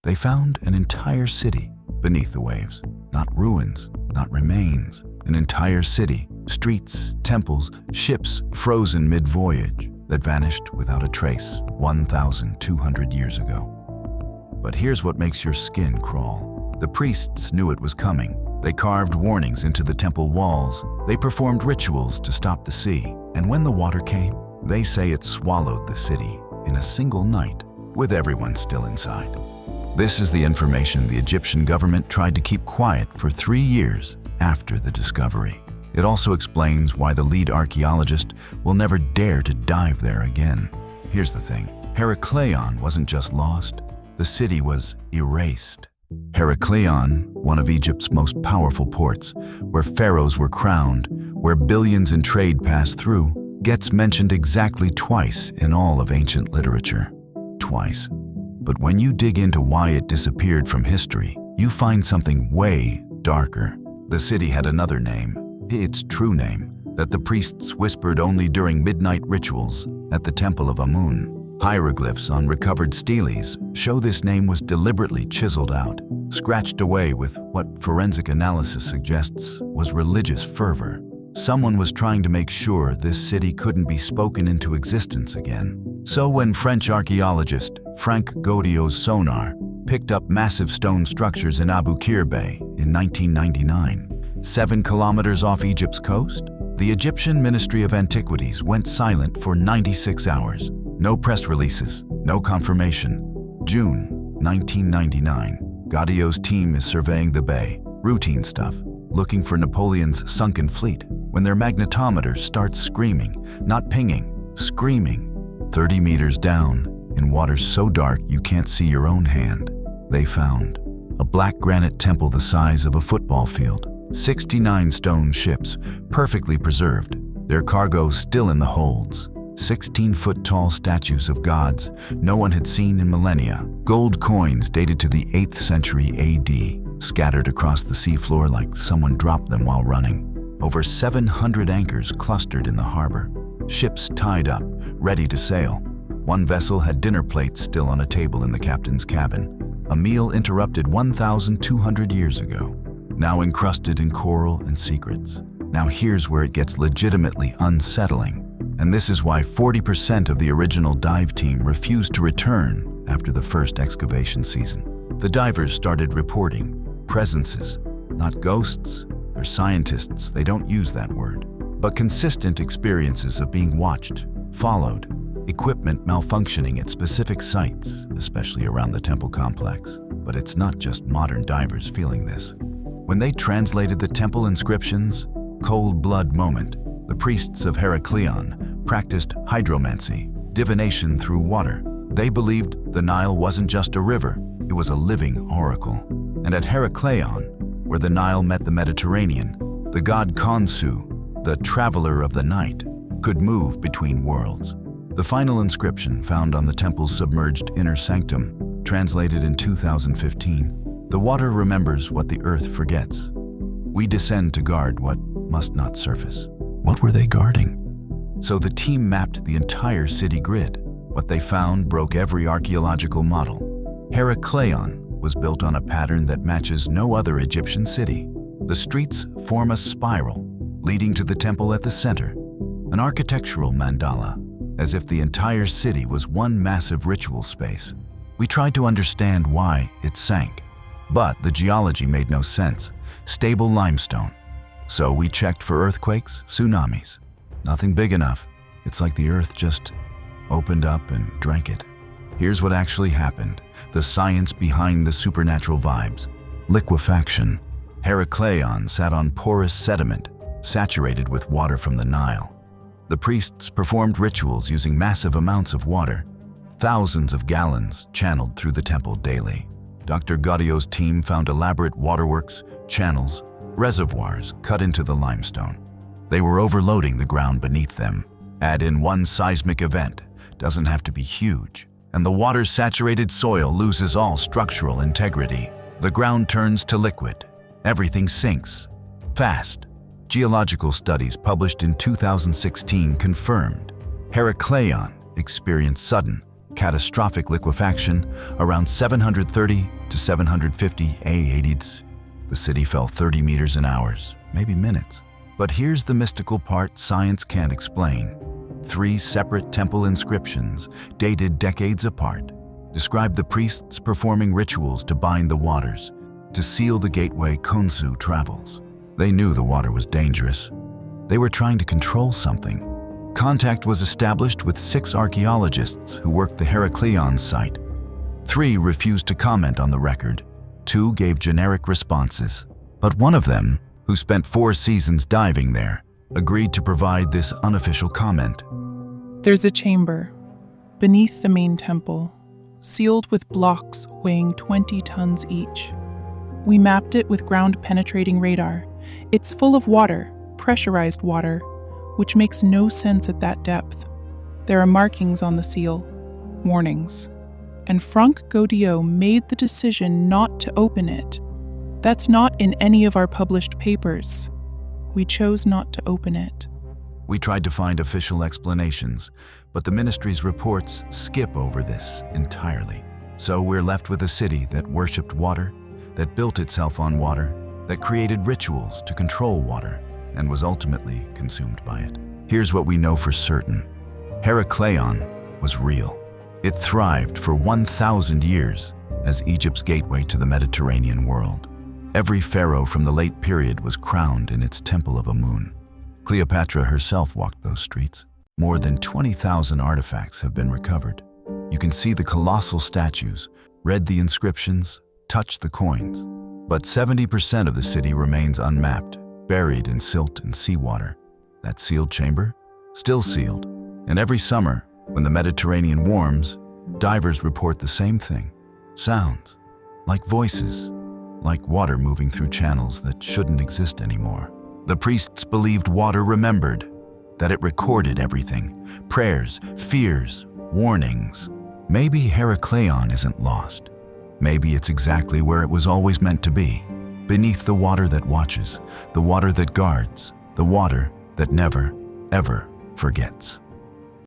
They found an entire city beneath the waves. Not ruins, not remains. An entire city, streets, temples, ships frozen mid-voyage that vanished without a trace 1,200 years ago. But here's what makes your skin crawl. The priests knew it was coming. They carved warnings into the temple walls. They performed rituals to stop the sea. And when the water came, they say it swallowed the city in a single night, with everyone still inside. This is the information the Egyptian government tried to keep quiet for 3 years after the discovery. It also explains why the lead archaeologist will never dare to dive there again. Here's the thing. Heracleion wasn't just lost. The city was erased. Heracleion, one of Egypt's most powerful ports, where pharaohs were crowned, where billions in trade passed through, gets mentioned exactly twice in all of ancient literature. Twice. But when you dig into why it disappeared from history, you find something way darker. The city had another name, its true name, that the priests whispered only during midnight rituals at the Temple of Amun. Hieroglyphs on recovered steles show this name was deliberately chiseled out, scratched away with what forensic analysis suggests was religious fervor. Someone was trying to make sure this city couldn't be spoken into existence again. So when French archaeologist Franck Goddio's sonar picked up massive stone structures in Abu Qir Bay in 1999, 7 kilometers off Egypt's coast, the Egyptian Ministry of Antiquities went silent for 96 hours. No press releases, no confirmation. June 1999, Goddio's team is surveying the bay, routine stuff, looking for Napoleon's sunken fleet, when their magnetometer starts screaming, not pinging, screaming. 30 meters down, in water so dark you can't see your own hand, they found a black granite temple the size of a football field. 69 stone ships, perfectly preserved, their cargo still in the holds. 16-foot-tall statues of gods no one had seen in millennia. Gold coins dated to the 8th century AD, scattered across the seafloor like someone dropped them while running. Over 700 anchors clustered in the harbor. Ships tied up, ready to sail. One vessel had dinner plates still on a table in the captain's cabin. A meal interrupted 1,200 years ago, now encrusted in coral and secrets. Now here's where it gets legitimately unsettling. And this is why 40% of the original dive team refused to return after the first excavation season. The divers started reporting presences, not ghosts. They're scientists, they don't use that word. But consistent experiences of being watched, followed, equipment malfunctioning at specific sites, especially around the temple complex. But it's not just modern divers feeling this. When they translated the temple inscriptions, cold blood moment, the priests of Heracleion practiced hydromancy, divination through water. They believed the Nile wasn't just a river, it was a living oracle. And at Heracleion, where the Nile met the Mediterranean, the god Khonsu, the traveler of the night, could move between worlds. The final inscription found on the temple's submerged inner sanctum, translated in 2015, the water remembers what the earth forgets. We descend to guard what must not surface. What were they guarding? So the team mapped the entire city grid. What they found broke every archaeological model. Heracleion was built on a pattern that matches no other Egyptian city. The streets form a spiral, leading to the temple at the center, an architectural mandala, as if the entire city was one massive ritual space. We tried to understand why it sank, but the geology made no sense. Stable limestone. So we checked for earthquakes, tsunamis. Nothing big enough. It's like the earth just opened up and drank it. Here's what actually happened. The science behind the supernatural vibes. Liquefaction. Heracleion sat on porous sediment, saturated with water from the Nile. The priests performed rituals using massive amounts of water. Thousands of gallons channeled through the temple daily. Dr. Goddio's team found elaborate waterworks, channels, reservoirs cut into the limestone. They were overloading the ground beneath them. Add in one seismic event, doesn't have to be huge, and the water-saturated soil loses all structural integrity. The ground turns to liquid. Everything sinks. Fast. Geological studies published in 2016 confirmed Heracleion experienced sudden, catastrophic liquefaction around 730 to 750 AH. The city fell 30 meters in hours, maybe minutes. But here's the mystical part science can't explain. 3 separate temple inscriptions, dated decades apart, describe the priests performing rituals to bind the waters, to seal the gateway Khonsu travels. They knew the water was dangerous. They were trying to control something. Contact was established with 6 archaeologists who worked the Heracleion site. 3 refused to comment on the record. 2 gave generic responses. But one of them, who spent 4 seasons diving there, agreed to provide this unofficial comment. There's a chamber beneath the main temple, sealed with blocks weighing 20 tons each. We mapped it with ground-penetrating radar. It's full of water, pressurized water, which makes no sense at that depth. There are markings on the seal, warnings. And Franck Goddio made the decision not to open it. That's not in any of our published papers. We chose not to open it. We tried to find official explanations, but the ministry's reports skip over this entirely. So we're left with a city that worshipped water, that built itself on water, that created rituals to control water, and was ultimately consumed by it. Here's what we know for certain. Heracleion was real. It thrived for 1,000 years as Egypt's gateway to the Mediterranean world. Every pharaoh from the late period was crowned in its temple of Amun. Cleopatra herself walked those streets. More than 20,000 artifacts have been recovered. You can see the colossal statues, read the inscriptions, touch the coins. But 70% of the city remains unmapped, buried in silt and seawater. That sealed chamber? Still sealed. And every summer, when the Mediterranean warms, divers report the same thing. Sounds, like voices, like water moving through channels that shouldn't exist anymore. The priests believed water remembered, that it recorded everything, prayers, fears, warnings. Maybe Heracleion isn't lost. Maybe it's exactly where it was always meant to be, beneath the water that watches, the water that guards, the water that never, ever forgets.